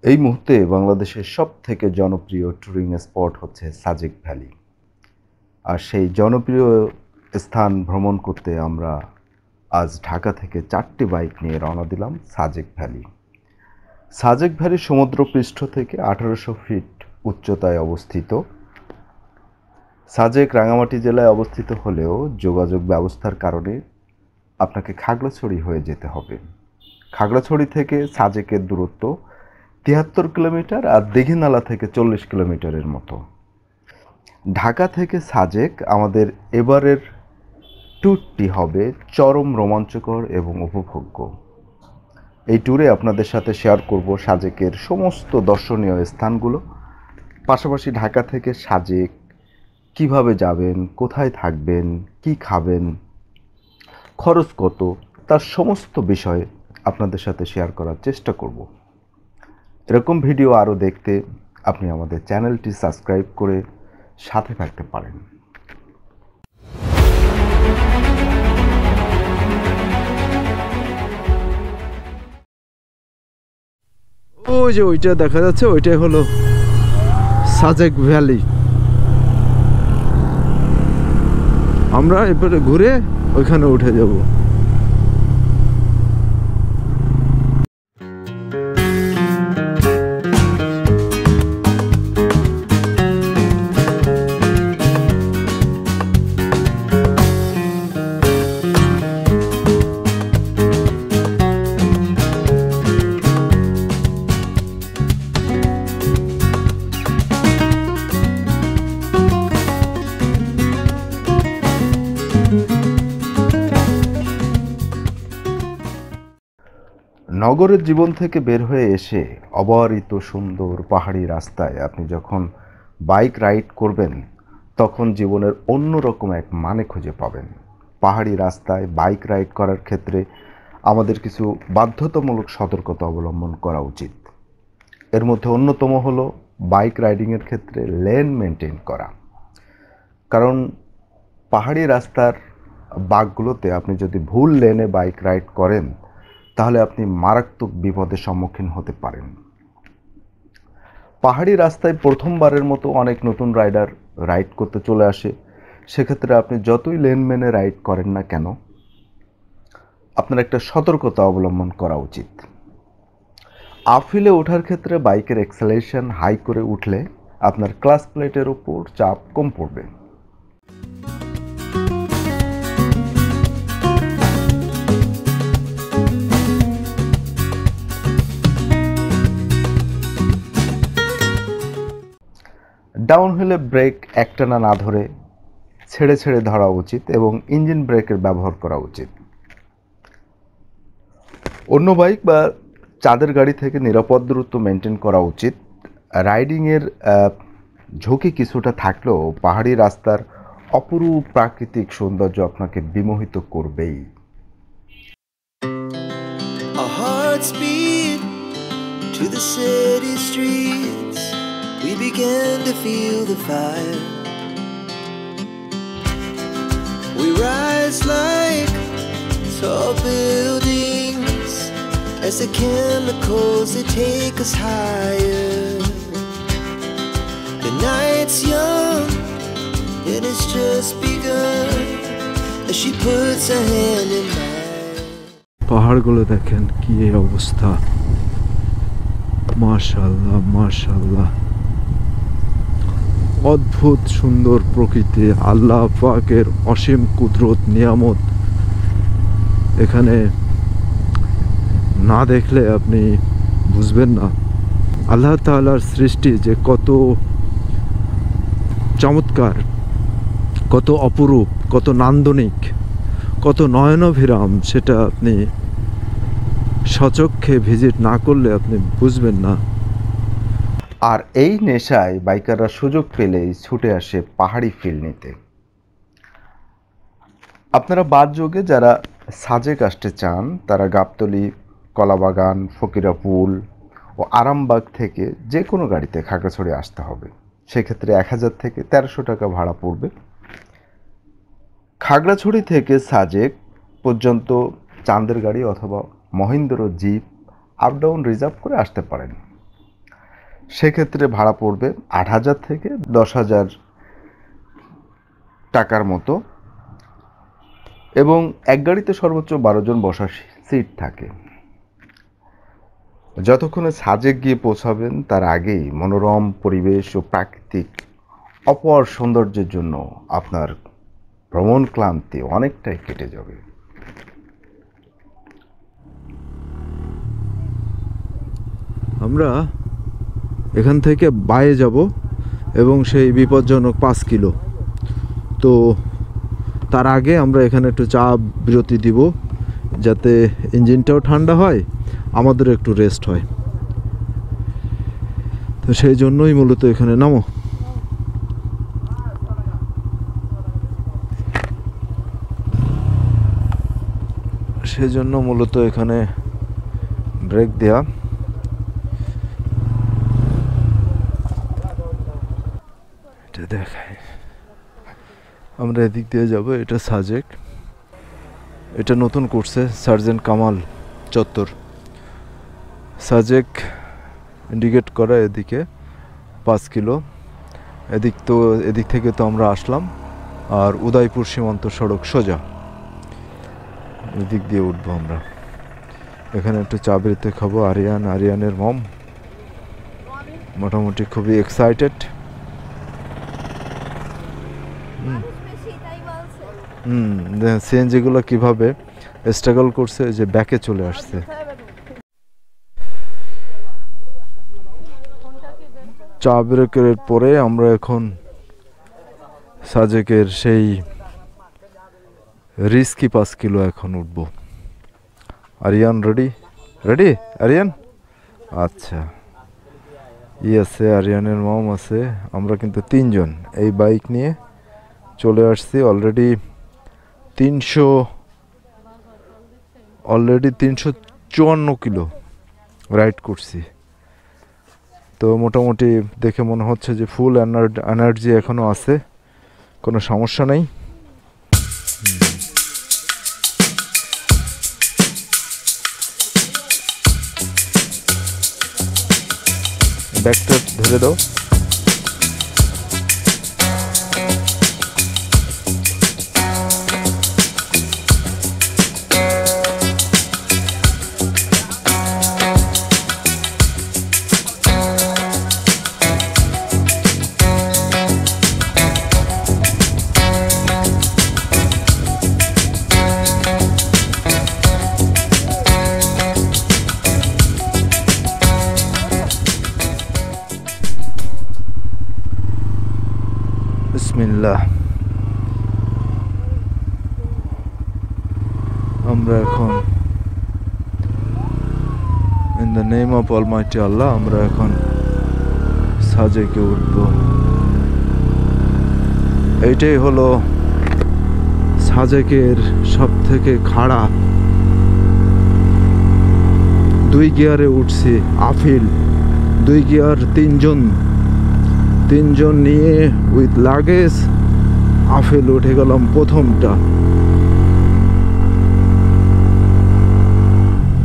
এই মুহূর্তে বাংলাদেশের সবথেকে জনপ্রিয় ট্যুরিং স্পট হচ্ছে সাজেক ভ্যালি। আর সেই জনপ্রিয় স্থান ভ্রমণ করতে আমরা আজ ঢাকা থেকে 4টি বাইক নিয়ে রওনা দিলাম সাজেক ভ্যালি। সাজেক ভ্যালি সমুদ্রপৃষ্ঠ থেকে 1800 ফিট উচ্চতায় অবস্থিত। সাজেক রাঙামাটি জেলায় অবস্থিত হলেও যোগাযোগ ব্যবস্থার কারণে আপনাকে খাগড়াছড়ি হয়ে যেতে হবে। খাগড়াছড়ি থেকে সাজেকের দূরত্ব 73 কিলোমিটার আর দীঘিনালা থেকে 40 কিলোমিটারের মতো। ঢাকা থেকে সাজেক আমাদের এবারের ট্যুরটি হবে চরম রোমাঞ্চকর এবং উপভোগ্য। এই ট্যুরে আপনাদের সাথে শেয়ার করব সাজেকের সমস্ত দর্শনীয় স্থানগুলো, পাশাপাশি ঢাকা থেকে সাজেক কিভাবে যাবেন, কোথায় থাকবেন, কি খাবেন, খরচ কত, তার সমস্ত বিষয় আপনাদের সাথে শেয়ার করার চেষ্টা করব। এরকম ভিডিও আরও দেখতে আপনি আমাদের চ্যানেলটি সাবস্ক্রাইব করে সাথে থাকতে পারেন। ওই যে ওইটা দেখা যাচ্ছে, ওইটাই হলো সাজেক ভ্যালি। আমরা এবারে ঘুরে ওইখানে উঠে যাব। নগরের জীবন থেকে বের হয়ে এসে অবারিত সুন্দর পাহাড়ি রাস্তায় আপনি যখন বাইক রাইড করবেন, তখন জীবনের অন্যরকম এক মানে খুঁজে পাবেন। পাহাড়ি রাস্তায় বাইক রাইড করার ক্ষেত্রে আমাদের কিছু বাধ্যতামূলক সতর্কতা অবলম্বন করা উচিত। এর মধ্যে অন্যতম হলো বাইক রাইডিংয়ের ক্ষেত্রে লেন মেনটেন করা। কারণ পাহাড়ি রাস্তার বাঁকগুলোতে আপনি যদি ভুল লেনে বাইক রাইড করেন, তাহলে আপনি মারাত্মক বিপদের সম্মুখীন হতে পারেন। পাহাড়ি রাস্তায় প্রথমবারের মতো অনেক নতুন রাইডার রাইড করতে চলে আসে। সেক্ষেত্রে আপনি যতই লেন মেনে রাইড করেন না কেন, আপনার একটা সতর্কতা অবলম্বন করা উচিত। আপহিলে ওঠার ক্ষেত্রে বাইকের অ্যাক্সেলারেশন হাই করে উঠলে আপনার ক্লাচ প্লেটের উপর চাপ কম পড়বে। ডাউনহিলে ব্রেক একটানা না ধরে ছেড়ে ছেড়ে ধরা উচিত এবং ইঞ্জিন ব্রেকের ব্যবহার করা উচিত। অন্য বাইক বা চাঁদের গাড়ি থেকে নিরাপদ দূরত্ব মেনটেন করা উচিত। রাইডিংয়ের ঝুঁকি কিছুটা থাকলেও পাহাড়ি রাস্তার অপরূপ প্রাকৃতিক সৌন্দর্য আপনাকে বিমোহিত করবেই। Our hearts beat to the city streets. We began to feel the fire. We rise like tall buildings as the chemicals they take us higher. The night's young and it's just begun as she puts her hand in mine. পাহাড়গুলো দেখেন কি এই অবস্থা, মাশাআল্লাহ মাশাআল্লাহ। অদ্ভুত সুন্দর প্রকৃতি, আল্লাহ পাকের অসীম কুদরত নিয়ামত। এখানে না দেখলে আপনি বুঝবেন না আল্লাহ তাআলার সৃষ্টি যে কত চমৎকার, কত অপরূপ, কত নান্দনিক, কত নয়নাভিরাম, সেটা আপনি সচক্ষে ভিজিট না করলে আপনি বুঝবেন না। আর এই নেশায় বাইকাররা সুযোগ পেলেই ছুটে আসে পাহাড়ি ফিল নিতে। আপনারা বাদযোগে যারা সাজেক আসতে চান, তারা গাবতলী, কলাবাগান, ফকিরাপুল ও আরামবাগ থেকে যে কোনো গাড়িতে খাগড়াছড়ি আসতে হবে। সেক্ষেত্রে 1000 থেকে 1300 টাকা ভাড়া পড়বে। খাগড়াছড়ি থেকে সাজেক পর্যন্ত চাঁদের গাড়ি অথবা Mahindra jeep up down reserve করে আসতে পারেন। সেক্ষেত্রে ভাড়া পড়বে 8,000 থেকে 10,000 টাকার মতো, এবং এক গাড়িতে সর্বোচ্চ 12 জন বসার সিট থাকে। যতক্ষণে সাজেক গিয়ে পৌঁছাবেন তার আগেই মনোরম পরিবেশ ও প্রাকৃতিক অপর সৌন্দর্যের জন্য আপনার ভ্রমণ ক্লান্তি অনেকটাই কেটে যাবে। আমরা এখান থেকে বায়ে যাব এবং সেই বিপজ্জনক 5 কিলো। তো তার আগে আমরা এখানে একটু চা বিরতি দিব, যাতে ইঞ্জিনটাও ঠান্ডা হয়, আমাদের একটু রেস্ট হয়। তো সেই জন্যই মূলত এখানে নামো। সেজন্য মূলত এখানে ব্রেক দেয়া। এটা দেখায়, আমরা এদিক দিয়ে যাব। এটা সাজেক, এটা নতুন করছে সার্জেন্ট কামাল চত্বর। সাজেক ইন্ডিকেট করা এদিকে 5 কিলো। এদিক থেকে তো আমরা আসলাম, আর উদয়পুর সীমান্ত সড়ক সোজা এদিক দিয়ে উঠবো আমরা। এখানে একটু চা বিরতি খাবো। আরিয়ানের মম মোটামুটি খুবই এক্সাইটেড। সিএনজিগুলো কিভাবে স্ট্রাগল করছে, যে ব্যাকে চলে আসছে। চা ব্রেকের পরে আমরা এখন সাজেকের সেই রিস্কি 5 কিলো এখন উঠব। আরিয়ান রেডি আরিয়ান? আচ্ছা, আছে আরিয়ানের মম আছে। আমরা কিন্তু 3 জন এই বাইক নিয়ে চলে আসছি। অলরেডি 354 কিলো রাইড করছি। তো মোটামুটি দেখে মনে হচ্ছে যে ফুল এনার্জি এখনো আছে, কোনো সমস্যা নেই। ব্যাকটা ধরে দাও। বিসমিল্লাহ। আমরা এখন in the name of almighty Allah আমরা এখন সাজেকে উঠব। এইটাই হলো সাজেকের সব থেকে খাড়া। 2 গিয়ারে উঠছি, আফিল 2 গিয়ার, 3 জন নিয়ে উইথ লাগেজ আফিল উঠে গেলাম প্রথমটা।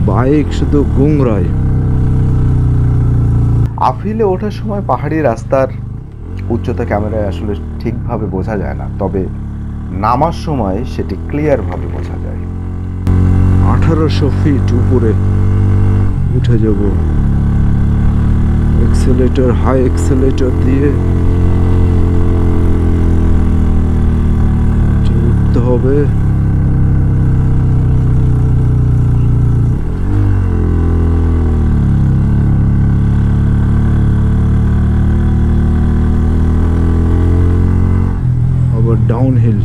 বাইক শুধু গুংরায়। আফিলে ওঠার সময় পাহাড়ি রাস্তার উচ্চতা ক্যামেরায় আসলে ঠিকভাবে বোঝা যায় না, তবে নামার সময় সেটি ক্লিয়ারভাবে বোঝা যায়। 1800 ফিট উপরে উঠে যাব। হাই এক্সেলেটর দিয়ে উঠতে হবে। আবার ডাউনহিল।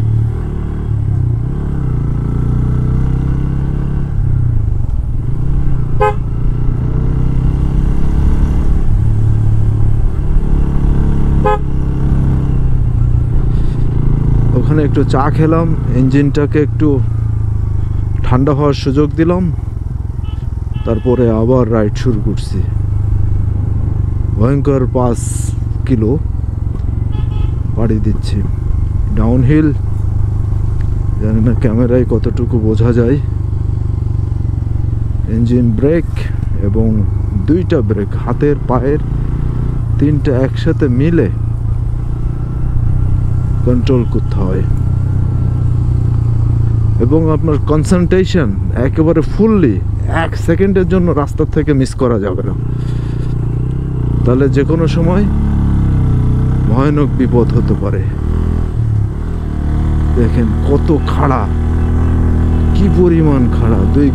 ওখানে একটু চা খেলাম, ইঞ্জিনটাকে একটু ঠান্ডা হওয়ার সুযোগ দিলাম, তারপরে আবার রাইড শুরু করছি। ভয়ঙ্কর 5 কিলো পাড়ি দিচ্ছি। ডাউনহিল, জানি না ক্যামেরায় কতটুকু বোঝা যায়। ইঞ্জিন ব্রেক এবং 2টা ব্রেক, হাতের পায়ের তিনটা একসাথে মিলে কন্ট্রোল করতে হয় এবং আপনার কনসেন্ট্রেশন একেবারে ফুললি 1 সেকেন্ডের জন্য রাস্তা থেকে মিস করা যাবে না, তাহলে যে কোনো সময় ভয়ানক বিপদ হতে পারে। দেখেন কত খাড়া, কি পরিমাণ খাড়া। 2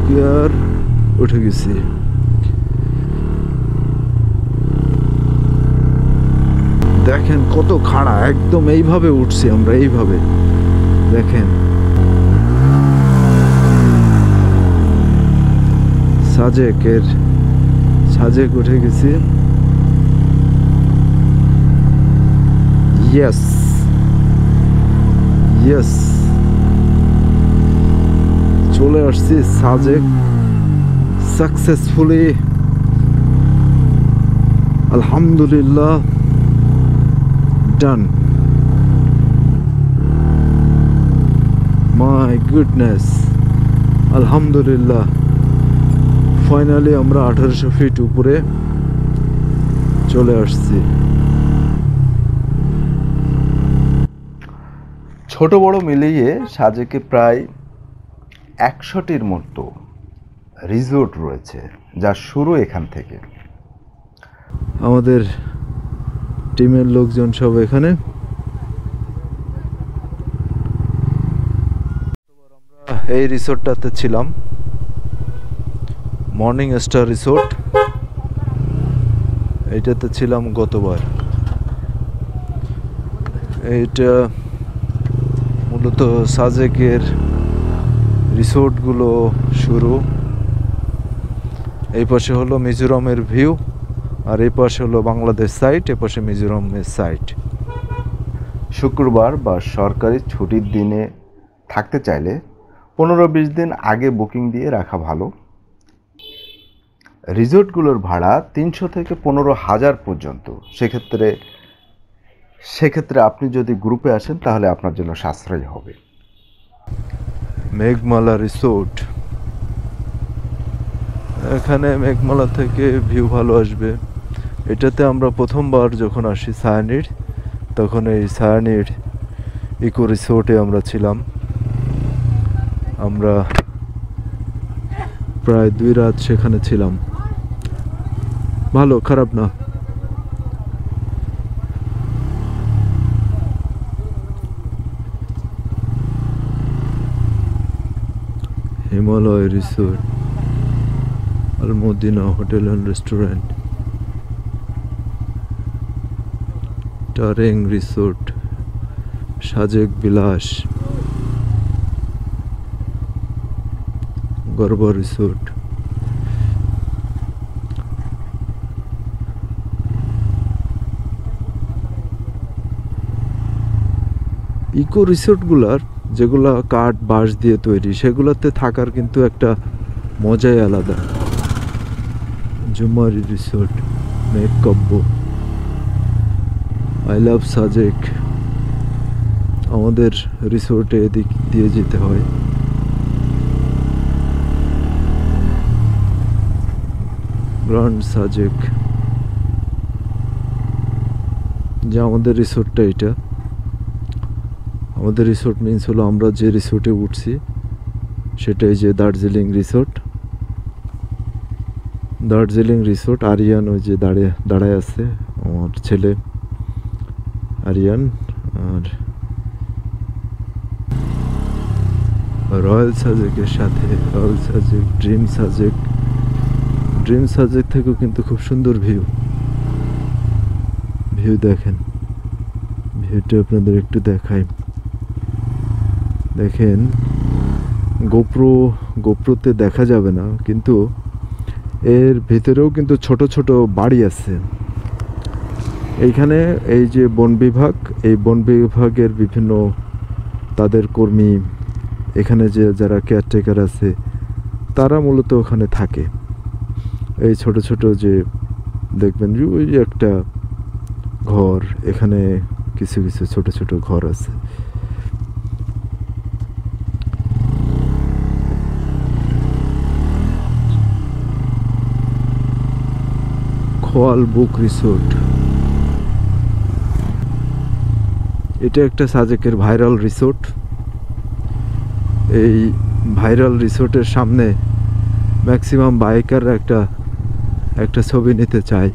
গিয়ার উঠে গেছি। দেখেন কত খাড়া, একদম এইভাবে উঠছি আমরা, এইভাবে দেখেন। সাজেক উঠে গেছি। ইয়েস চলে আসছি সাজেক সাকসেসফুলি, আলহামদুলিল্লাহ। Done. My goodness, আলহামদুলিল্লাহ। ফাইনালি আমরা 1800 ফিট উপরে চলে আসছি। ছোট বড় মিলিয়ে সাজেকে প্রায় 100টির মতো রিসোর্ট রয়েছে, যার শুরু এখান থেকে। আমাদের টিমের লোকজন সব এখানে। এই রিসোর্টটাতে ছিলাম, মর্নিং স্টার রিসোর্ট। এইটাতে ছিলাম গতবার। এইটা মূলত সাজেকের রিসোর্টগুলো শুরু। এই পাশে হলো মিজোরামের ভিউ, আর এই পাশে হলো বাংলাদেশ সাইট, এ পাশে মিজোরামের সাইট। শুক্রবার বা সরকারি ছুটির দিনে থাকতে চাইলে 15-20 দিন আগে বুকিং দিয়ে রাখা ভালো। রিসোর্টগুলোর ভাড়া 300 থেকে 15,000 পর্যন্ত। সেক্ষেত্রে আপনি যদি গ্রুপে আসেন তাহলে আপনার জন্য সাশ্রয়ী হবে। মেঘমালা রিসোর্ট, এখানে মেঘমালা থেকে ভিউ ভালো আসবে। এটাতে আমরা প্রথমবার যখন আসি সায়ানির, তখন এই সায়ানির ইকো রিসোর্টে আমরা ছিলাম। আমরা প্রায় 2 রাত সেখানে ছিলাম। ভালো, খারাপ না। Himalaya resort, Almadina hotel and restaurant, Tareng resort, Sajek Bilash, Gorbo resort. Eco রিসোর্টগুলার যেগুলা কাঠ বাঁশ দিয়ে তৈরি, সেগুলোতে থাকার কিন্তু একটা মজাই আলাদা। Jumari resort, Meghkabbo, I love Sajek. আমাদের রিসোর্টে এদিক দিয়ে যেতে হয়। গ্র্যান্ড সাজেক, যে আমাদের রিসোর্টটা এটা। আমাদের রিসোর্ট মিন্স হলো আমরা যে রিসোর্টে উঠছি সেটাই যে দার্জিলিং রিসোর্ট। দার্জিলিং রিসোর্ট। আরিয়ান ওই যে দাঁড়ায় আছে, আমার ছেলে আরিয়ান। আর রয়্যাল সাজেকের সাথে royal Sajek, dream Sajek. Dream Sajek থেকেও কিন্তু খুব সুন্দর ভিউ দেখেন। ভিউটা আপনাদের একটু দেখাই। দেখেন, গোপ্রোতে দেখা যাবে না, কিন্তু এর ভিতরেও কিন্তু ছোট ছোট বাড়ি আছে। এইখানে এই যে বন বিভাগ, এই বন বিভাগের বিভিন্ন তাদের কর্মী, এখানে যে যারা কেয়ারটেকার আছে, তারা মূলত ওখানে থাকে। এই ছোট ছোট যে দেখবেন যে ওই যে একটা ঘর, এখানে কিছু কিছু ছোট ছোট ঘর আছে। খোয়াল বুক রিসোর্ট। এটা একটা সাজেকের ভাইরাল রিসোর্ট। এই ভাইরাল রিসোর্টের সামনে ম্যাক্সিমাম বাইকাররা একটা ছবি নিতে চায়।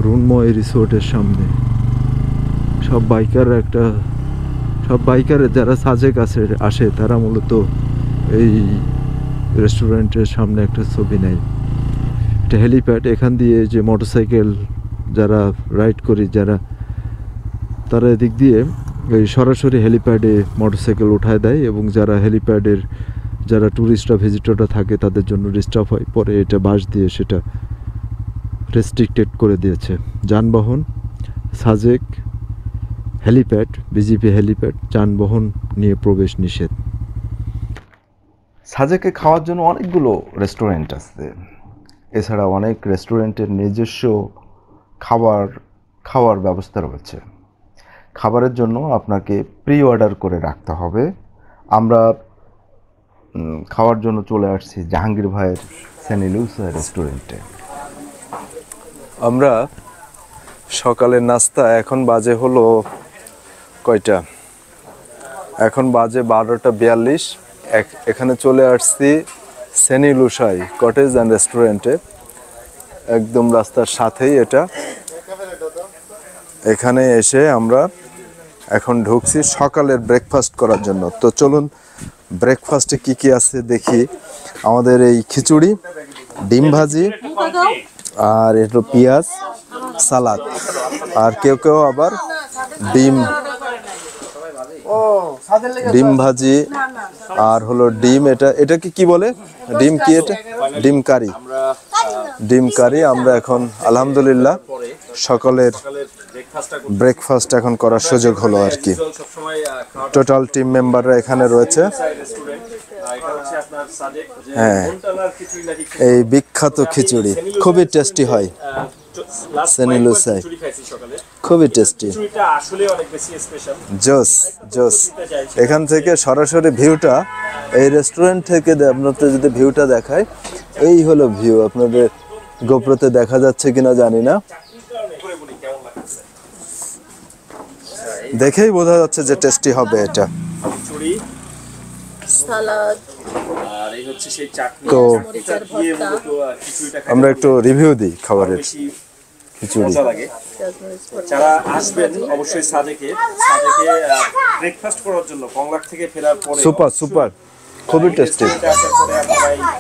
রুনময় রিসোর্টের সামনে সব বাইকার যারা সাজেক আসে তারা মূলত এই রেস্টুরেন্টের সামনে একটা ছবি নেয়। এটা হেলিপ্যাড। এখান দিয়ে যে মোটরসাইকেল যারা রাইড করি তারা এদিক দিয়ে এই সরাসরি হেলিপ্যাডে মোটরসাইকেল উঠায় দেয়, এবং যারা ট্যুরিস্টরা ভিজিটররা থাকে তাদের জন্য ডিস্টার্ব হয়। পরে এটা বাস দিয়ে সেটা রেস্ট্রিক্টেড করে দিয়েছে। যানবাহন সাজেক হেলিপ্যাড, বিজিপি হেলিপ্যাড, যানবাহন নিয়ে প্রবেশ নিষেধ। সাজেকে খাওয়ার জন্য অনেকগুলো রেস্টুরেন্ট আছে। এছাড়া অনেক রেস্টুরেন্টের নিজস্ব খাওয়ার ব্যবস্থা রয়েছে। খাবারের জন্য আপনাকে প্রি অর্ডার করে রাখতে হবে। আমরা খাওয়ার জন্য চলে আসছি জাহাঙ্গীর ভাইয়ের সেন্ট লুসিয়া রেস্টুরেন্টে। আমরা সকালের নাস্তা, এখন বাজে হলো কয়টা? এখন বাজে 12:42। এখানে চলে আসছি সেন্ট লুসিয়া কটেজ অ্যান্ড রেস্টুরেন্টে। একদম রাস্তার সাথেই এটা। এখানে এসে আমরা এখন ঢুকছি সকালের ব্রেকফাস্ট করার জন্য। তো চলুন ব্রেকফাস্টে কি কি আছে দেখি। আমাদের এই খিচুড়ি, ডিম ভাজি, আর একটু পেঁয়াজ, সালাদ, আর কেউ আবার ডিম ভাজি, আর হলো ডিম। এটা কি বলে? ডিম কি? এটা ডিম কারি। আমরা এখন আলহামদুলিল্লাহ সকালের ব্রেকফাস্ট এখন করার সুযোগ হলো আর কি। টোটাল টিম মেম্বাররা এখানে রয়েছে। হ্যাঁ, এই বিখ্যাত খিচুড়ি খুবই টেস্টি হয়। সেন্ট লুসিয়ায় খুবই টেস্টি, জোস। এখান থেকে সরাসরি ভিউটা, এই রেস্টুরেন্ট থেকে আপনাদের যদি ভিউটা দেখায়, এই হলো ভিউ। আপনাদের গোপ্রোতে দেখা যাচ্ছে কিনা জানি না, দেখেই বোঝা যাচ্ছে যে টেস্টি হবে এটা। তো আমরা একটু রিভিউ দিই খাবারের। খিচুড়ি যারা আসবেন অবশ্যই সাজেকে ব্রেকফাস্ট করার জন্য কংলাক থেকে ফেরার পরে সুপার খুবই টেস্টি,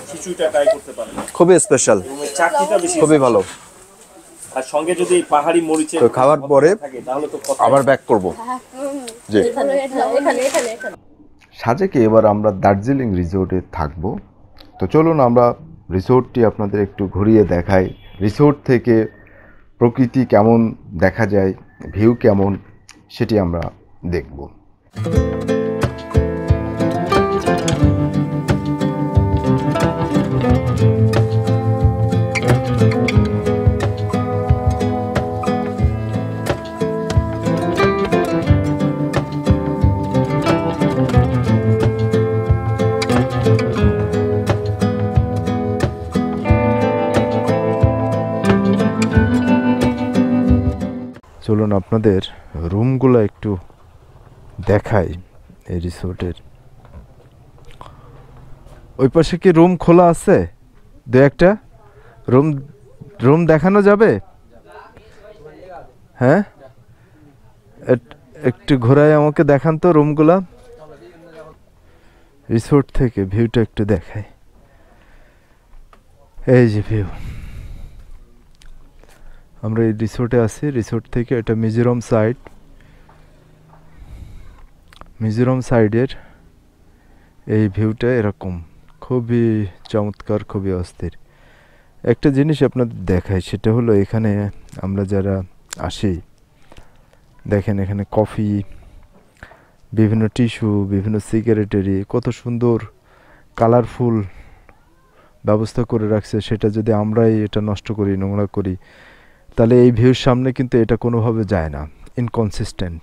খিচুড়িটা ট্রাই করতে পারেন। খুবই স্পেশাল, চাটনিটা বেশি খুবই ভালো। আর সঙ্গে যদি পাহাড়ি মরিচের তো খাওয়ার পরে তাহলে তো আবার ব্যাক করব। জি, সাজেকে এবার আমরা দার্জিলিং রিসোর্টে থাকবো। তো চলুন আমরা রিসোর্টটি আপনাদের একটু ঘুরিয়ে দেখাই। রিসোর্ট থেকে প্রকৃতি কেমন দেখা যায়, ভিউ কেমন, সেটি আমরা দেখব। চলুন আপনাদের রুমগুলো একটু দেখাই এই রিসোর্টের। ওই পাশে কি রুম খোলা আছে? দু একটা রুম দেখানো যাবে? হ্যাঁ, একটু ঘোরায় আমাকে দেখান তো রুমগুলা। রিসোর্ট থেকে ভিউটা একটু দেখাই। এই যে ভিউ, আমরা এই রিসোর্টে আছি। রিসোর্ট থেকে এটা মিজোরাম সাইডের এই ভিউটা এরকম, খুবই চমৎকার, খুবই অস্থির। একটা জিনিস আপনাদের দেখাই, সেটা হলো এখানে আমরা যারা আসি, দেখেন এখানে কফি, বিভিন্ন টিস্যু, বিভিন্ন সিগারেটেরি, কত সুন্দর কালারফুল ব্যবস্থা করে রাখছে। সেটা যদি আমরাই এটা নষ্ট করি, নোংরা করি, তাহলে এই ভিউর সামনে কিন্তু এটা কোনোভাবে যায় না, ইনকনসিস্টেন্ট।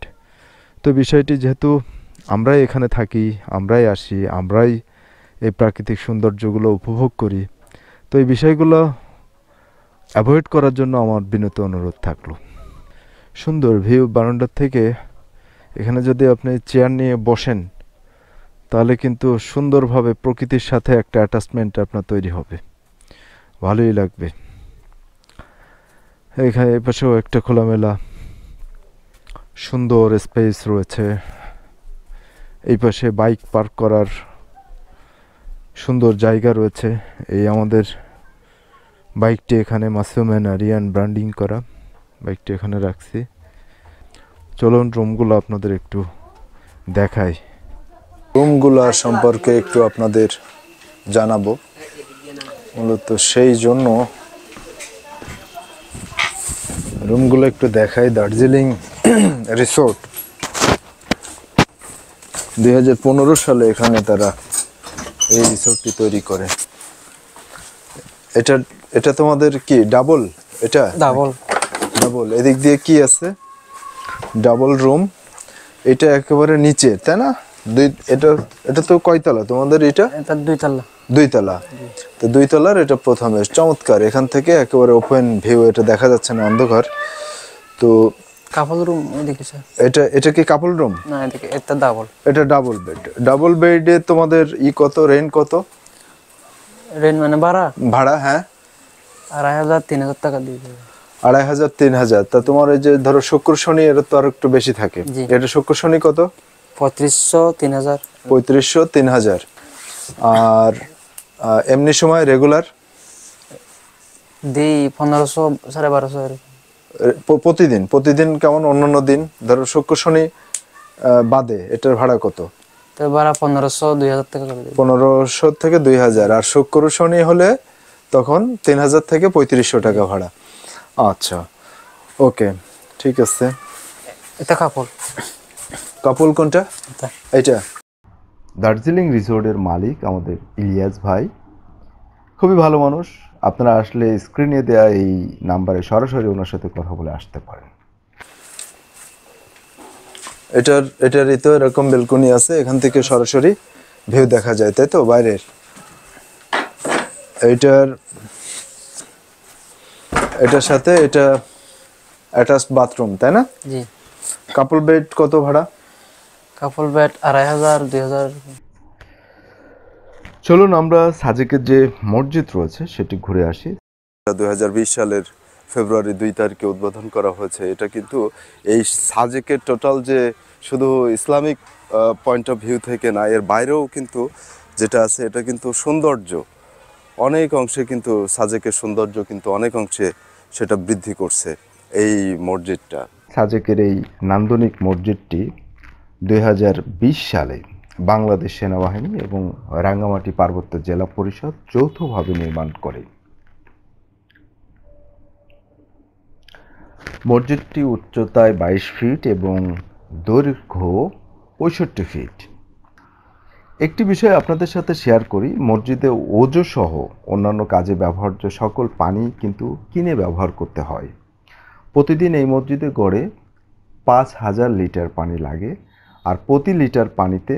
তো বিষয়টি যেহেতু আমরাই এখানে থাকি, আমরাই আসি, আমরাই এই প্রাকৃতিক সৌন্দর্যগুলো উপভোগ করি। তো এই বিষয়গুলো অ্যাভয়েড করার জন্য আমার বিনীত অনুরোধ থাকলো। সুন্দর ভিউ বারান্দার থেকে। এখানে যদি আপনি চেয়ার নিয়ে বসেন তাহলে কিন্তু সুন্দরভাবে প্রকৃতির সাথে একটা অ্যাটাচমেন্ট আপনার তৈরি হবে, ভালোই লাগবে। এখানে এই পাশেও একটা খোলামেলা সুন্দর স্পেস রয়েছে। এই পাশে বাইক পার্ক করার সুন্দর জায়গা রয়েছে। এই আমাদের বাইকটি এখানে মাসুমেন আরিয়ান ব্র্যান্ডিং করা, বাইকটি এখানে রাখছি। চলুন রুমগুলো আপনাদের একটু দেখাই। রুমগুলো সম্পর্কে একটু আপনাদের জানাবো। মূলত সেই জন্য রুমগুলো একটু দেখাই। দার্জিলিং রিসোর্ট 2015 সালে এখানে তারা এই রিসোর্টটি তৈরি করে। এটা তোমাদের কি ডাবল? এটা ডাবল। এদিক দিয়ে কি আছে? Double room. এটা একেবারে নিচে, তাই না? এটা তো কয়তলা তোমাদের? এটা দুই তলা। তো 2 তলার এটা প্রথমে। চমৎকার। এখান থেকে একেবারে ওপেন ভিউ। এটা দেখা যাচ্ছে না, অন্ধকার। তো কাপল রুম এদিকে স্যার। এটা কি কাপল রুম? না, এদিকে এটা ডাবল। এটা ডাবল বেড। ডাবল বেডে তোমাদের কত রেন্ট? কত রেন্ট মানে ভাড়া? হ্যাঁ, 2500-3000 টাকা দিয়ে দেবে। 2500-3000। তা তোমার এই যে ধরো শুক্র শনি, এটা তো আর একটু বেশি থাকে। এটা শুক্র শনি কত? 3500-3000। 3500-3000। আর এমনি সময় রেগুলার দিই 1500-1250। প্রতিদিন কেমন? অন্যান্য দিন ধরো শুক্র শনি বাদে এটার ভাড়া কত? তো ভাড়া 1500-2000 টাকা করে দেবে। 1500 থেকে 2000। আর শুক্র শনি হলে তখন 3000 থেকে 3500 টাকা ভাড়া। আচ্ছা, ওকে, ঠিক আছে। এটা কাপল কোনটা? এটা। দার্জিলিং রিসোর্টের মালিক আমাদের ইলিয়াস ভাই, খুবই ভালো মানুষ। আপনারা আসলে স্ক্রিনে দেওয়া এই নাম্বারে সরাসরি ওনার সাথে কথা বলে আসতে পারেন। এটারই তো এরকম বেলকনি আছে, এখান থেকে সরাসরি ভিউ দেখা যায়, তাই তো বাইরের? এটার সাথে এটা অ্যাটাচড বাথরুম, তাই না? জি। কাপল বেড কত ভাড়া? কাপল বেড 2500-2000। চলুন আমরা সাজেকের যে মসজিদ রয়েছে সেটি ঘুরে আসি। 2020 সালের ফেব্রুয়ারি 2 তারিখে উদ্বোধন করা হয়েছে। এটা কিন্তু এই সাজেকের টোটাল যে শুধু ইসলামিক পয়েন্ট অফ ভিউ থেকে না, এর বাইরেও কিন্তু যেটা আছে এটা কিন্তু সৌন্দর্য অনেক অংশে, কিন্তু সাজেকের সৌন্দর্য কিন্তু অনেক অংশে সেটা বৃদ্ধি করছে এই মসজিদটা। সাজেকের এই নান্দনিক মসজিদটি 2020 সালে বাংলাদেশ সেনাবাহিনী এবং রাঙ্গামাটি পার্বত্য জেলা পরিষদ যৌথভাবে নির্মাণ করে। মসজিদটি উচ্চতায় 22 ফিট এবং দৈর্ঘ্য 65 ফিট। একটি বিষয় আপনাদের সাথে শেয়ার করি, মসজিদে ওযু সহ অন্যান্য কাজে ব্যবহার্য সকল পানি কিন্তু কিনে ব্যবহার করতে হয়। প্রতিদিন এই মসজিদে গড়ে 5000 লিটার পানি লাগে, আর প্রতি লিটার পানিতে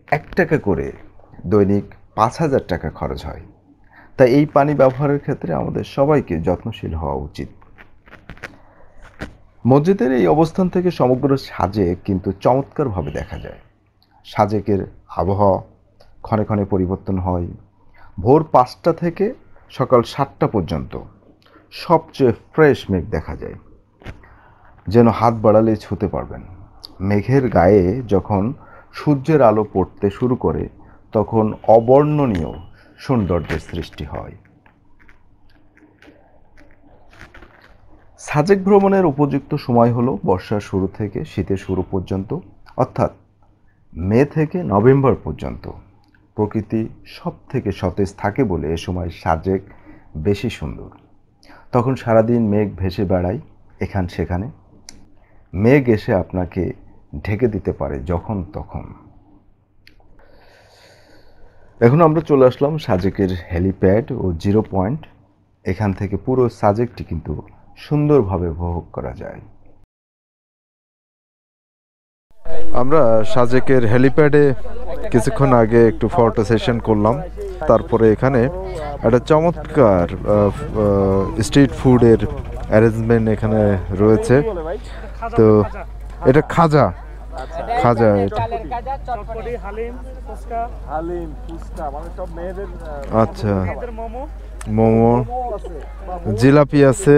1 টাকা করে দৈনিক 5000 টাকা খরচ হয়। তাই এই পানি ব্যবহারের ক্ষেত্রে আমাদের সবাইকে যত্নশীল হওয়া উচিত। মসজিদের এই অবস্থান থেকে সমগ্র সাজেক কিন্তু চমৎকারভাবে দেখা যায়। সাজেকের আবহাওয়া ক্ষণে ক্ষণে পরিবর্তন হয়। ভোর 5টা থেকে সকাল 7টা পর্যন্ত সবচেয়ে ফ্রেশ মেঘ দেখা যায়, যেন হাত বাড়ালে ছুঁতে পারবেন। মেঘের গায়ে যখন সূর্যের আলো পড়তে শুরু করে তখন অবর্ণনীয় সৌন্দর্যের সৃষ্টি হয়। সাজেক ভ্রমণের উপযুক্ত সময় হলো বর্ষার শুরু থেকে শীতের শুরু পর্যন্ত, অর্থাৎ মে থেকে নভেম্বর পর্যন্ত। প্রকৃতি সব থেকে সতেজ থাকে বলে এ সময় সাজেক বেশি সুন্দর। তখন সারাদিন মেঘ ভেসে বেড়ায় এখান সেখানে। মেঘ এসে আপনাকে ঢেকে দিতে পারে যখন তখন। এখন আমরা চলে আসলাম সাজেকের হেলিপ্যাড ও জিরো পয়েন্ট। এখান থেকে পুরো সাজেকটি কিন্তু সুন্দরভাবে উপভোগ করা যায়। আমরা সাজেকের হেলিপ্যাডে কিছুক্ষণ আগে একটু ফটো সেশন করলাম। তারপরে এখানে একটা চমৎকার স্ট্রিট ফুডের অ্যারেঞ্জমেন্ট এখানে রয়েছে। তো এটা খাজা খাজা, এটা আচ্ছা, মোমো, জিলাপি আছে,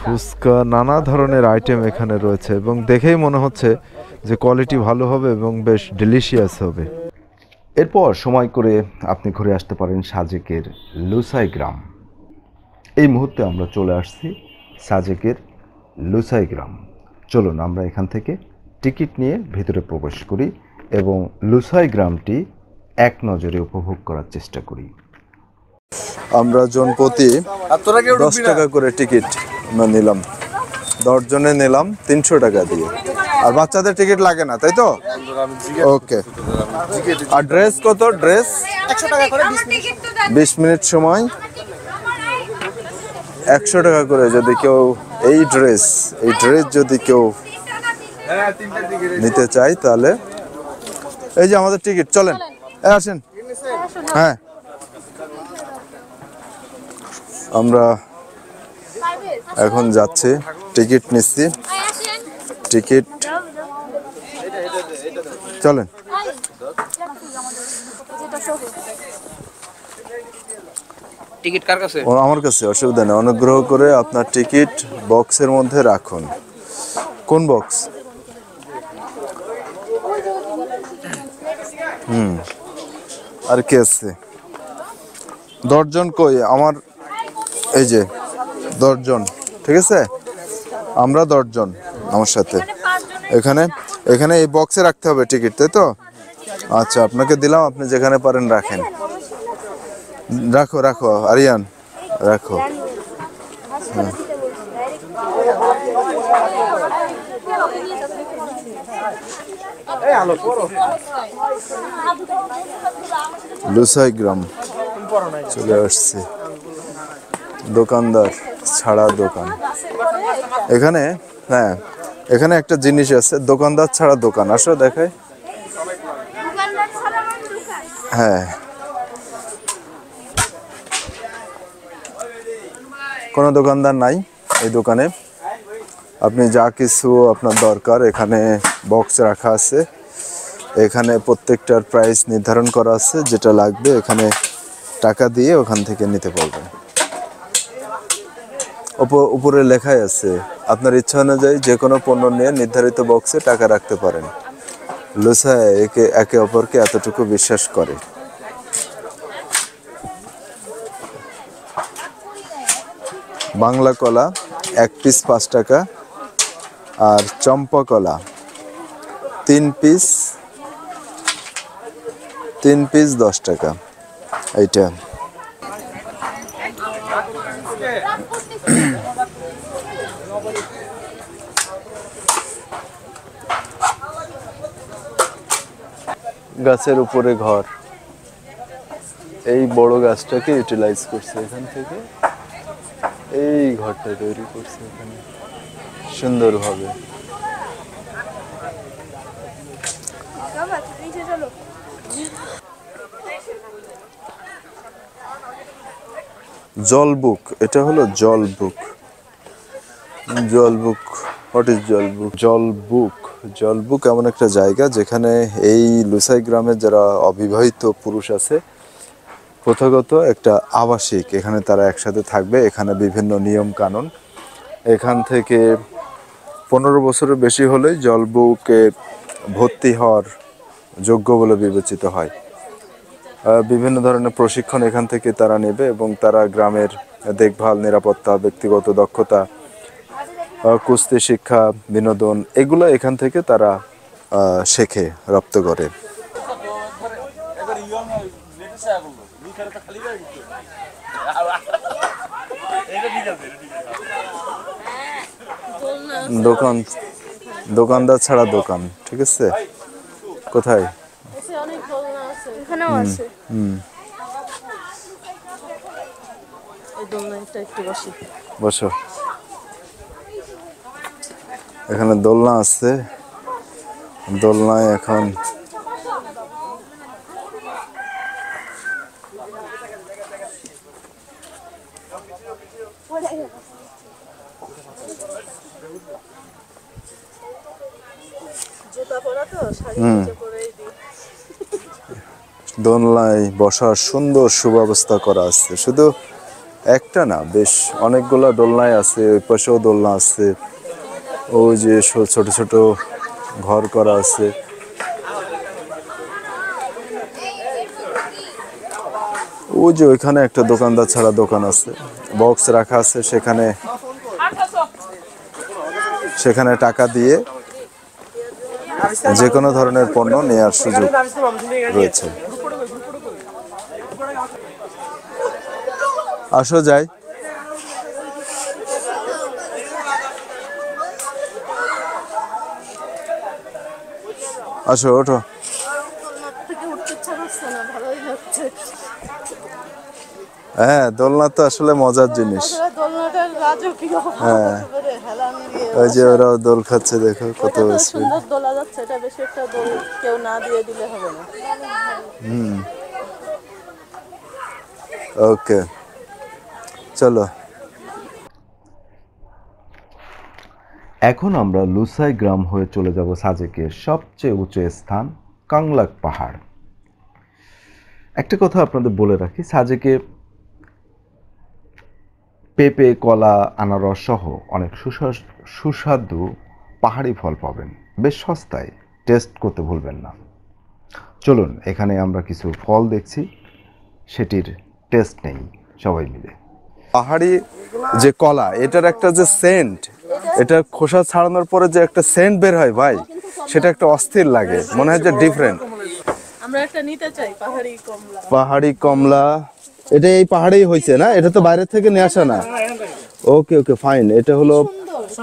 ফুচকা, নানা ধরনের আইটেম এখানে রয়েছে এবং দেখেই মনে হচ্ছে যে কোয়ালিটি ভালো হবে এবং বেশ ডেলিশিয়াস হবে। এরপর সময় করে আপনি ঘুরে আসতে পারেন সাজেকের লুসাই গ্রাম। এই মুহূর্তে আমরা চলে আসছি সাজেকের লুসাই গ্রাম। চলুন আমরা এখান থেকে টিকিট নিয়ে ভিতরে প্রবেশ করি এবং লুসাই গ্রামটি এক নজরে উপভোগ করার চেষ্টা করি। আমরা জনপ্রতি 10 টাকা করে টিকিট আমরা নিলাম, 10 জনে নিলাম 300 টাকা দিয়ে। আর বাচ্চাদের টিকিট লাগে না, তাই তো? ওকে। আর ড্রেস কত? ড্রেস 100 টাকা করে 20 মিনিট সময় 100 টাকা করে। যদি কেউ এই ড্রেস যদি কেউ নিতে চায় তাহলে এই যে আমাদের টিকিট, চলেন আসেন। হ্যাঁ, আমরা এখন যাচ্ছি, টিকিট নিচ্ছি, টিকিট চলেন। টিকিট কার কাছে? আমার কাছে, অসুবিধা নেই। অনুগ্রহ করে আপনার টিকিট বক্সের মধ্যে রাখুন। কোন বক্স? আর কে আছে? 10 জন কই? আমার এই যে 10 জন, ঠিক আছে? আমরা 10 জন আমার সাথে। এখানে এই বক্সে রাখতে হবে টিকিট, তাই তো? আচ্ছা, আপনাকে দিলাম, আপনি যেখানে পারেন রাখেন। রাখো রাখো আরিয়ান, রাখো। লুসাই গ্রাম চলে আসছে। দোকানদার ছাড়া দোকান এখানে। হ্যাঁ, এখানে একটা জিনিস আছে, দোকানদার ছাড়া দোকান। আসো দেখাই। হ্যাঁ, কোনো দোকানদার নাই এই দোকানে। আপনি যা কিছু আপনার দরকার এখানে বক্স রাখা আছে। এখানে প্রত্যেকটার প্রাইস নির্ধারণ করা আছে, যেটা লাগবে এখানে টাকা দিয়ে ওখান থেকে নিতে পারবেন। উপরে লেখাই আছে, আপনার ইচ্ছা অনুযায়ী যে কোনো পণ্য নিয়ে নির্ধারিত বক্সে টাকা রাখতে পারেন। লুসাই একে অপরকে এতটুকু বিশ্বাস করে। বাংলা কলা 1 পিস 5 টাকা, আর চম্পা কলা 3 পিস 10 টাকা। এইটা গাছের উপরে ঘর। এই বড় গাছটাকে ইউটিলাইজ করছে, এখান থেকে এই ঘরটা তৈরি করছে এখানে সুন্দরভাবে। জলবুক, এটা হলো জলবুক। জলবুক, হোয়াট ইজ জলবুক? জলবুক এমন একটা জায়গা যেখানে এই লুসাই গ্রামের যারা অবিবাহিত পুরুষ আছে, প্রথাগত একটা আবাসিক, এখানে তারা একসাথে থাকবে। এখানে বিভিন্ন নিয়ম কানুন। এখান থেকে 15 বছরের বেশি হলেই জলবুকে ভর্তি হওয়ার যোগ্য বলে বিবেচিত হয়। বিভিন্ন ধরনের প্রশিক্ষণ এখান থেকে তারা নেবে এবং তারা গ্রামের দেখভাল, নিরাপত্তা, ব্যক্তিগত দক্ষতা, কুস্তি শিক্ষা, বিনোদন, এগুলো এখান থেকে তারা শেখে, রপ্ত করে। দোকানদার ছাড়া দোকান, ঠিক আছে? কোথায়? বসো। এখানে দোলনা আছে, দোলনায় এখন দোলনায় বসার সুন্দর সুব্যবস্থা করা আছে। শুধু একটা না, বেশ অনেকগুলো দোলনায় আছে, ওই পাশেও দোলনা আছে, ওই যে ছোট ছোট ঘর করা আছে। ওই যে ওইখানে একটা দোকানদার ছাড়া দোকান আছে, বক্স রাখা আছে, সেখানে টাকা দিয়ে যে কোনো ধরনের পণ্য নেওয়ার সুযোগ রয়েছে। আসো যাই। আসো, ওঠো। হ্যাঁ, দোলনা তো আসলে মজার জিনিস। হ্যাঁ, ওই যে ওরাও দোল খাচ্ছে, দেখো কত সুন্দর দোলা যাচ্ছে। এটা বেশি একটা দোল কেউ না দিয়ে দিলে হবে না। ওকে, চলো। এখন আমরা লুসাই গ্রাম হয়ে চলে যাব সাজেকের সবচেয়ে উঁচু স্থান কংলাক পাহাড়। একটা কথা আপনাদের বলে রাখি, সাজেকে পেঁপে, কলা, আনারস সহ অনেক সুস্বাদু পাহাড়ি ফল পাবেন, বেশ সস্তায়। টেস্ট করতে ভুলবেন না। চলুন, এখানে আমরা কিছু ফল দেখছি, সেটির টেস্ট নেই সবাই মিলে। পাহাড়ি যে কলা, এটার একটা যে সেন্ট, এটা খোসা ছাড়ানোর পরে যে একটা সেন্ট বের হয় ভাই, সেটা একটা অস্থির লাগে, মনে হয় যে ডিফারেন্ট। আমরা একটা নিতে চাই পাহাড়ি কমলা। পাহাড়ি কমলা, এটা এই পাহাড়েই হয়েছে না? এটা তো বাইরে থেকে নিয়ে আসা না? ওকে ওকে, ফাইন। এটা হলো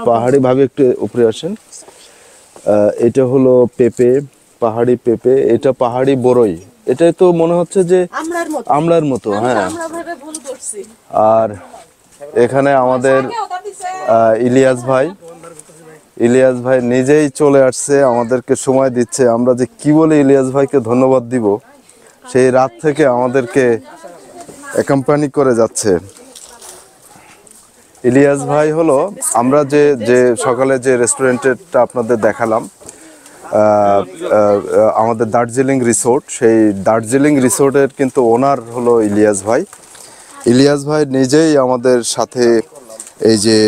পাহাড়ি ভাবে, একটু উপরে আসেন। এটা হলো পেঁপে, পাহাড়ি পেঁপে। এটা পাহাড়ি বড়ই। এটাই তো মনে হচ্ছে যে আমলার মতো। হ্যাঁ, আর এখানে আমাদের ইলিয়াস ভাই নিজেই চলে আসছে, আমাদেরকে সময় দিচ্ছে। আমরা যে কি বলে ইলিয়াস ভাইকে ধন্যবাদ দিব, সেই রাত থেকে আমাদেরকে অ্যাকম্পানি করে যাচ্ছে। ইলিয়াস ভাই হলো, আমরা যে সকালে যে রেস্টুরেন্টটা আপনাদের দেখালাম, আমাদের দার্জিলিং রিসোর্ট, সেই দার্জিলিং রিসোর্টের কিন্তু ওনার হলো ইলিয়াস ভাই। ইলিয়াস ভাই নিজেই আমাদের সাথে এই যে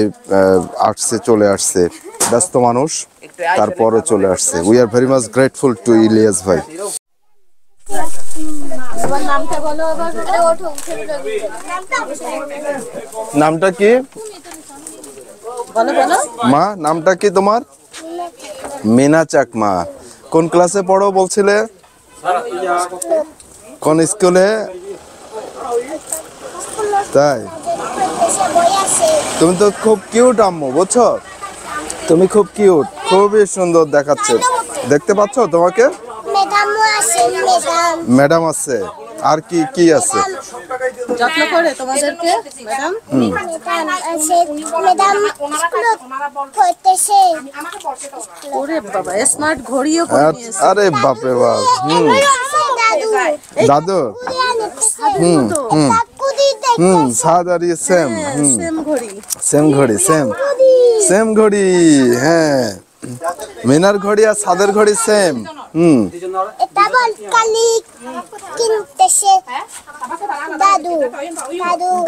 চলে আসছে, ব্যস্ত মানুষ, তারপরে চলে আসছে। We are very much grateful to Ilias ভাই। নামটা কি মা? নামটা কি তোমার? মিনা চাকমা। কোন ক্লাসে পড়ো বলছিলে? কোন স্কুলে? তাই? তুমি তো খুব কিউট আম্মু, বুঝছো? তুমি খুব কিউট, খুবই সুন্দর দেখাচ্ছে। দেখতে পাচ্ছ তোমাকে? ম্যাডাম আছে, আর কি কি আছে? যত্ন করে তোমাদেরকে ম্যাডাম। ওরে বাবা, স্মার্ট ঘড়িও করে নিয়েছে। আরে বাপ রে বাপ। দাদু। সাদ আর ইয়ে সেম। সেম ঘড়ি, সেম ঘড়ি। হ্যাঁ, মিনার ঘড়ি আর সাদের ঘড়ি সেম।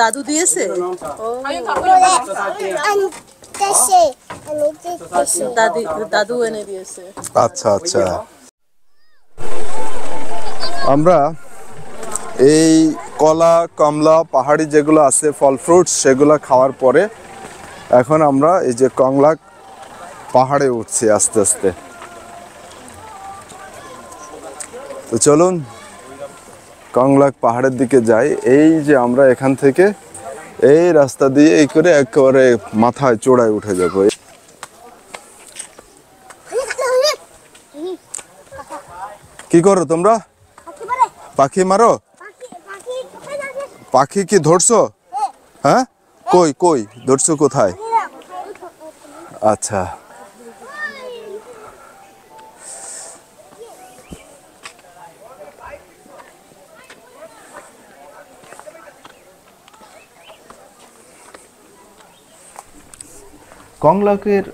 দাদু দিয়েছে, দাদু এনে দিয়েছে। আচ্ছা আচ্ছা। আমরা এই কলা, কমলা, পাহাড়ি যেগুলো আছে ফল ফ্রুটস, সেগুলো খাওয়ার পরে এখন আমরা এই যে কংলাক পাহাড়ে উঠছি আস্তে আস্তে। তো চলুন কংলাক পাহাড়ের দিকে যাই। এই যে আমরা এখান থেকে এই রাস্তা দিয়ে এই করে একেবারে মাথায় চূড়ায় উঠে যাব। কি করো তোমরা? পাখি মারো? পাখি কি ধরছো? হ্যাঁ, কই কই ধরছো, কোথায়? আচ্ছা, কংলাকের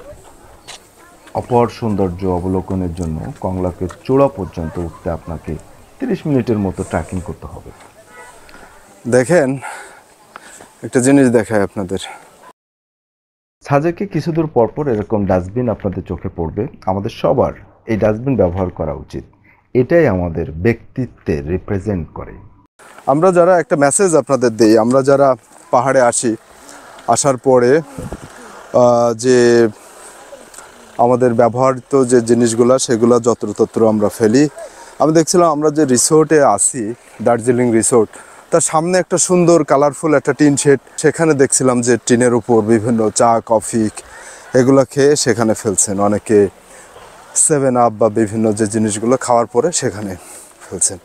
অপর সৌন্দর্য অবলোকনের জন্য কংলাকের চূড়া পর্যন্ত উঠতে আপনাকে 30 মিনিটের মতো ট্রেকিং করতে হবে। দেখেন একটা জিনিস দেখায় আপনাদের। সাজেকে কিছু দূর পরপর এরকম ডাস্টবিন আপনাদের চোখে পড়বে। আমাদের সবার এই ডাস্টবিন ব্যবহার করা উচিত। এটাই আমাদের ব্যক্তিত্বের রিপ্রেজেন্ট করে। আমরা যারা একটা মেসেজ আপনাদের দিই, আমরা যারা পাহাড়ে আসার পরে যে আমাদের ব্যবহৃত যে জিনিসগুলো সেগুলো যত্রতত্র আমরা ফেলি। আমি দেখছিলাম আমরা যে রিসোর্টে আসি, দার্জিলিং রিসোর্ট, তার সামনে একটা সুন্দর কালারফুল একটা টিন শেড, সেখানে দেখছিলাম যে টিনের উপর বিভিন্ন চা কফি এগুলো খেয়ে সেখানে ফেলছেন অনেকে। 7 আপ বা বিভিন্ন যে জিনিসগুলো খাওয়ার পরে সেখানে ফেলছেন।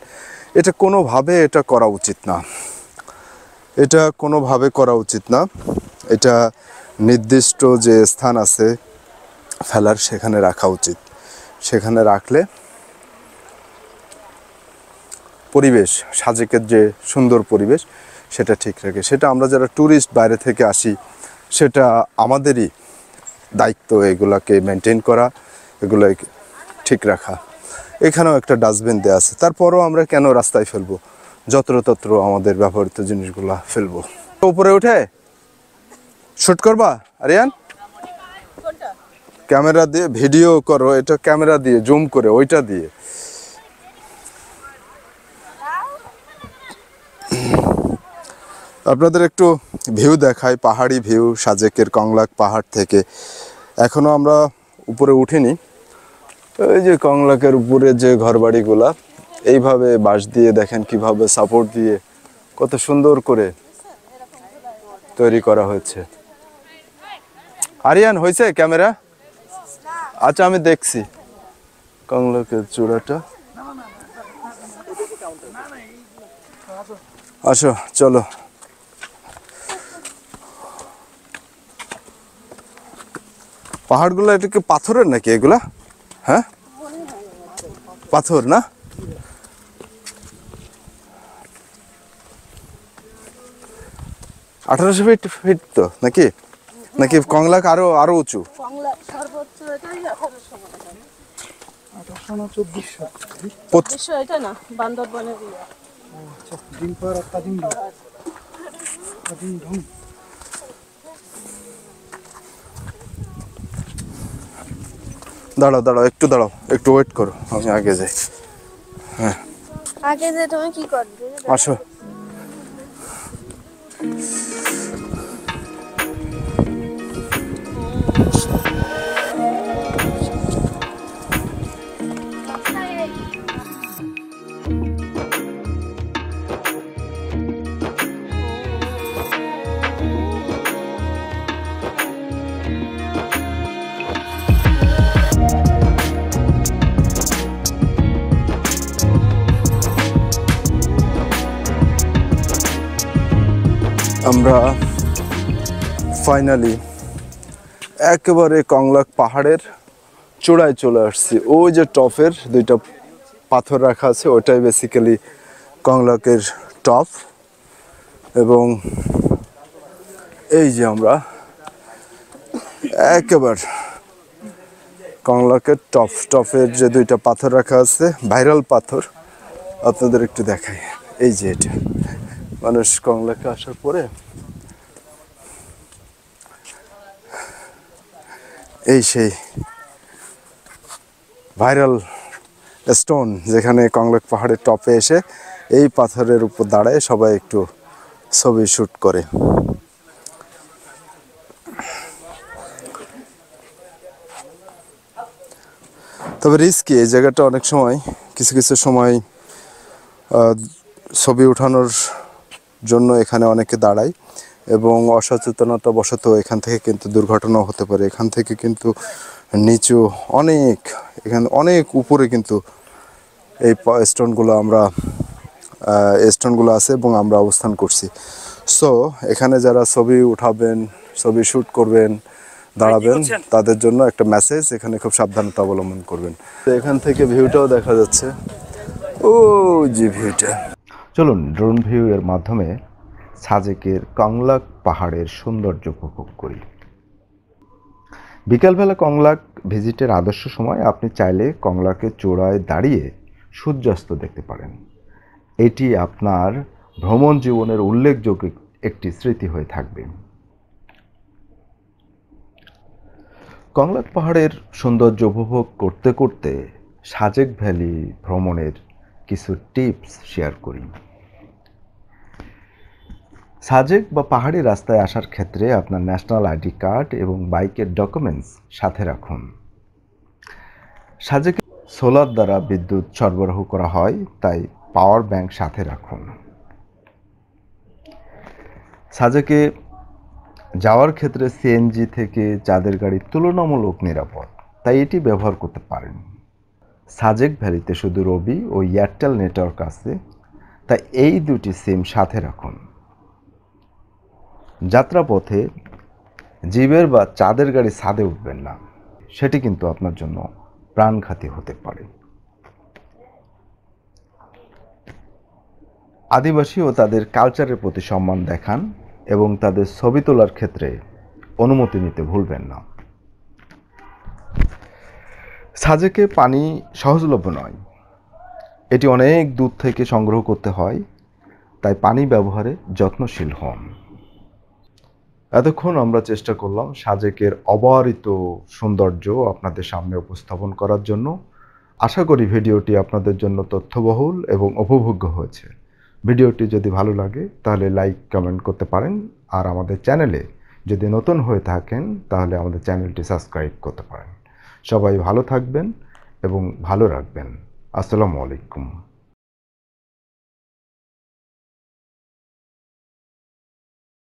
এটা কোনোভাবে এটা করা উচিত না, এটা কোনোভাবে করা উচিত না। এটা নির্দিষ্ট যে স্থান আছে ফেলার সেখানে রাখা উচিত। সেখানে রাখলে পরিবেশ, সাজেকের যে সুন্দর পরিবেশ সেটা ঠিক রাখে। সেটা আমরা যারা ট্যুরিস্ট বাইরে থেকে আসি সেটা আমাদেরই দায়িত্ব এগুলাকে মেনটেন করা, এগুলোকে ঠিক রাখা। এখানেও একটা ডাস্টবিন দেওয়া আছে, তারপরও আমরা কেন রাস্তায় ফেলবো, যত্রতত্র আমাদের ব্যবহৃত জিনিসগুলো ফেলবো। উপরে উঠে শুট করবা আরিয়ান, ক্যামেরা দিয়ে ভিডিও করো, এটা ক্যামেরা দিয়ে জুম করে ওইটা দিয়ে। আপনাদের একটু ভিউ দেখাই, পাহাড়ি ভিউ সাজেকের কংলাক পাহাড় থেকে। এখনো আমরা উপরে উঠিনি। ওই যে কংলাকের উপরে যে ঘরবাড়িগুলা এইভাবে বাঁশ দিয়ে দেখেন কিভাবে সাপোর্ট দিয়ে কত সুন্দর করে তৈরি করা হয়েছে। আরিয়ান হয়েছে ক্যামেরা? আচ্ছা আমি দেখছি কংলাকের চূড়াটা। আসো চলো। পাহাড়গুলো এটা কি পাথরের নাকি এগুলা? হ্যাঁ পাথর না? আঠারোশো ফিট তো নাকি? নাকি কংলাক আরো উঁচু? কংলা সর্বোচ্চ এটাই 1800 মনে হয়। 1800 না 2400? 2400 এটা না, বান্দরবনের ইয়ে। আচ্ছা, দিন পর কাদিম ঢুম। দাঁড়াও একটু দাঁড়াও, একটু ওয়েট করো, আমি আগে যাই। হ্যাঁ আগে যে তুমি কি করবে? আসো। আমরা ফাইনালি একেবারে কংলাক পাহাড়ের চূড়ায় চলে আসছি। ওই যে টপের দুইটা পাথর রাখা আছে ওটাই বেসিক্যালি কংলাকের টপ। এবং এই যে আমরা একেবারে কংলাকের টপের যে দুইটা পাথর রাখা আছে, ভাইরাল পাথর, আপনাদের একটু দেখাই। এই যে এটা মানুষ কংলাকে আসার পরে এই সেই ভাইরাল স্টোন, যেখানে কংলাক পাহাড়ের টপে এসে এই পাথরের উপর দাঁড়ায় সবাই একটু ছবি শুট করে। তবে রিস্কি এই জায়গাটা, অনেক সময় কিছু সময় ছবি ওঠানোর জন্য এখানে অনেকে দাঁড়ায় এবং অসচেতনতা বশত এখান থেকে কিন্তু দুর্ঘটনাও হতে পারে। এখান থেকে কিন্তু নিচু এখানে অনেক উপরে কিন্তু এই স্টোনগুলো আছে এবং আমরা অবস্থান করছি। সো এখানে যারা ছবি উঠাবেন, ছবি শ্যুট করবেন, দাঁড়াবেন, তাদের জন্য একটা মেসেজ, এখানে খুব সাবধানতা অবলম্বন করবেন। এখান থেকে ভিউটাও দেখা যাচ্ছে, ও যে ভিউটা। চলুন ড্রোন ভিউ এর মাধ্যমে সাজেকের কংলাক পাহাড়ের সৌন্দর্য উপভোগ করি। বিকালবেলা কংলাক ভিজিটের আদর্শ সময় আপনি চাইলে কংলাকের চূড়ায় দাঁড়িয়ে সূর্যাস্ত দেখতে পারেন। এটি আপনার ভ্রমণ জীবনের উল্লেখযোগ্য একটি স্মৃতি হয়ে থাকবে। কংলাক পাহাড়ের সৌন্দর্য উপভোগ করতে করতে সাজেক ভ্যালি ভ্রমণের কিছু টিপস শেয়ার করি। সাজেক বা পাহাড়ি রাস্তায় আসার ক্ষেত্রে আপনার ন্যাশনাল আইডি কার্ড এবং বাইকের ডকুমেন্টস সাথে রাখুন। সাজেকে সোলার দ্বারা বিদ্যুৎ সরবরাহ করা হয়, তাই পাওয়ার ব্যাংক সাথে রাখুন। সাজেকে যাওয়ার ক্ষেত্রে সিএনজি থেকে চাঁদের গাড়ি তুলনামূলক নিরাপদ, তাই এটি ব্যবহার করতে পারেন। সাজেক ভ্যালিতে শুধু রবি ও এয়ারটেল নেটওয়ার্ক আছে, তাই এই দুটি সিম সাথে রাখুন। যাত্রাপথে জিপের বা চাঁদের গাড়ি ছাদে উঠবেন না, সেটি কিন্তু আপনার জন্য প্রাণঘাতী হতে পারে। আদিবাসী ও তাদের কালচারের প্রতি সম্মান দেখান এবং তাদের ছবি তোলার ক্ষেত্রে অনুমতি নিতে ভুলবেন না। সাজেকে পানি সহজলভ্য নয়, এটি অনেক দূর থেকে সংগ্রহ করতে হয়, তাই পানি ব্যবহারে যত্নশীল হন। এতক্ষণ আমরা চেষ্টা করলাম সাজেকের অবারিত সৌন্দর্য আপনাদের সামনে উপস্থাপন করার জন্য। আশা করি ভিডিওটি আপনাদের জন্য তথ্যবহুল এবং উপভোগ্য হয়েছে। ভিডিওটি যদি ভালো লাগে তাহলে লাইক কমেন্ট করতে পারেন, আর আমাদের চ্যানেলে যদি নতুন হয়ে থাকেন তাহলে আমাদের চ্যানেলটি সাবস্ক্রাইব করতে পারেন। সবাই ভালো থাকবেন এবং ভালো রাখবেন। আসসালামু আলাইকুম।